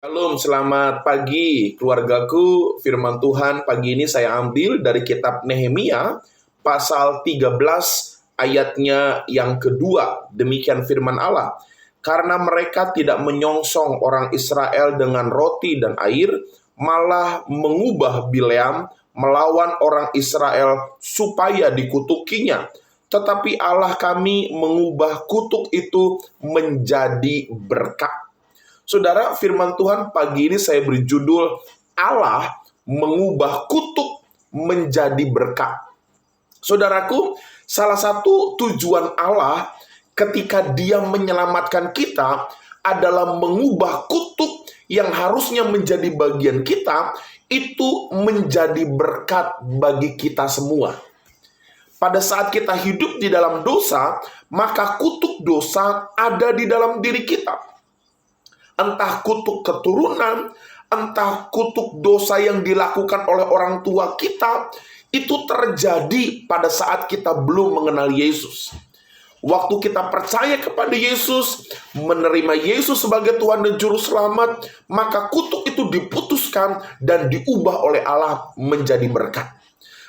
Shalom, selamat pagi keluargaku. Firman Tuhan pagi ini saya ambil dari kitab Nehemia pasal 13 ayatnya yang kedua. Demikian firman Allah. Karena mereka tidak menyongsong orang Israel dengan roti dan air, malah mengubah Bileam melawan orang Israel supaya dikutukinya. Tetapi Allah kami mengubah kutuk itu menjadi berkat. Saudara, firman Tuhan pagi ini saya beri judul Allah mengubah kutuk menjadi berkat. Saudaraku, salah satu tujuan Allah ketika Dia menyelamatkan kita adalah mengubah kutuk yang harusnya menjadi bagian kita itu menjadi berkat bagi kita semua. Pada saat kita hidup di dalam dosa, maka kutuk dosa ada di dalam diri kita. Entah kutuk keturunan, entah kutuk dosa yang dilakukan oleh orang tua kita, itu terjadi pada saat kita belum mengenal Yesus. Waktu kita percaya kepada Yesus, menerima Yesus sebagai Tuhan dan Juru Selamat, maka kutuk itu diputuskan dan diubah oleh Allah menjadi berkat.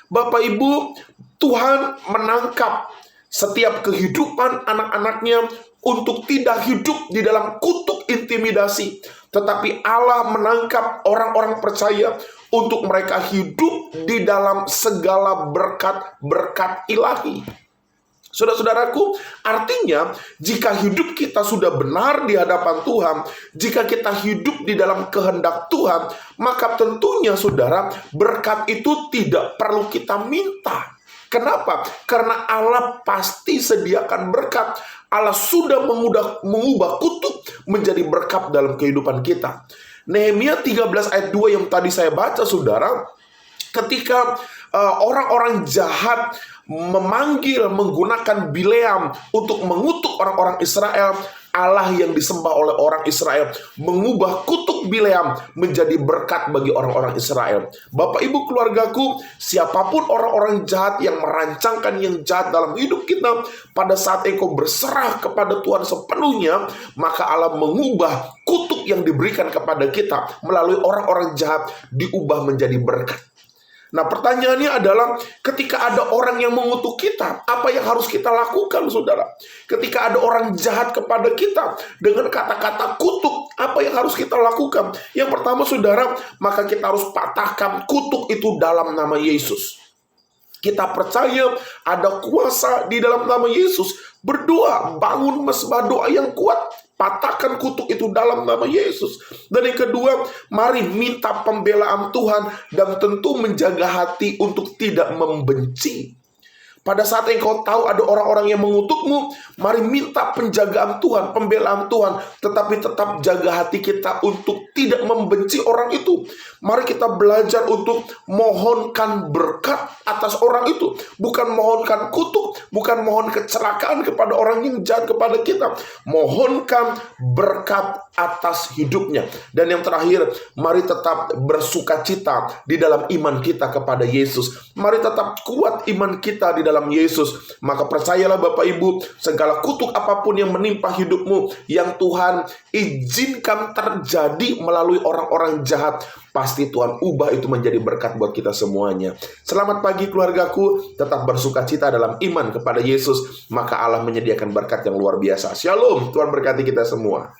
Bapak Ibu, Tuhan menangkap setiap kehidupan anak-anaknya untuk tidak hidup di dalam kutuk intimidasi. Tetapi Allah menangkap orang-orang percaya untuk mereka hidup di dalam segala berkat-berkat ilahi. Saudara-saudaraku, artinya jika hidup kita sudah benar di hadapan Tuhan, jika kita hidup di dalam kehendak Tuhan, maka tentunya saudara, berkat itu tidak perlu kita minta. Kenapa? Karena Allah pasti sediakan berkat. Allah sudah mengubah kutuk menjadi berkat dalam kehidupan kita. Nehemia 13 ayat 2 yang tadi saya baca, saudara, ketika orang-orang jahat menggunakan Bileam untuk mengutuk orang-orang Israel, Allah yang disembah oleh orang Israel mengubah kutuk Bileam menjadi berkat bagi orang-orang Israel. Bapak Ibu keluargaku, siapapun orang-orang jahat yang merancangkan yang jahat dalam hidup kita, pada saat engkau berserah kepada Tuhan sepenuhnya, maka Allah mengubah kutuk yang diberikan kepada kita melalui orang-orang jahat diubah menjadi berkat. Nah, pertanyaannya adalah ketika ada orang yang mengutuk kita, apa yang harus kita lakukan, saudara? Ketika ada orang jahat kepada kita dengan kata-kata kutuk, apa yang harus kita lakukan? Yang pertama, saudara, maka kita harus patahkan kutuk itu dalam nama Yesus. Kita percaya ada kuasa di dalam nama Yesus. Berdoa, bangun mesbah doa yang kuat. Patahkan kutuk itu dalam nama Yesus. Dan yang kedua, mari minta pembelaan Tuhan dan tentu menjaga hati untuk tidak membenci. Pada saat engkau tahu ada orang-orang yang mengutukmu, mari minta penjagaan Tuhan, pembelaan Tuhan, tetapi tetap jaga hati kita untuk tidak membenci orang itu. Mari kita belajar untuk mohonkan berkat atas orang itu, bukan mohonkan kutuk, bukan mohon kecelakaan kepada orang yang jahat kepada kita. Mohonkan berkat atas hidupnya. Dan yang terakhir, mari tetap bersukacita di dalam iman kita kepada Yesus. Mari tetap kuat iman kita di dalam Yesus. Maka percayalah Bapak Ibu, segala kutuk apapun yang menimpa hidupmu, yang Tuhan izinkan terjadi melalui orang-orang jahat, pasti Tuhan ubah itu menjadi berkat buat kita semuanya. Selamat pagi keluargaku, tetap bersukacita dalam iman kepada Yesus, maka Allah menyediakan berkat yang luar biasa. Shalom, Tuhan berkati kita semua.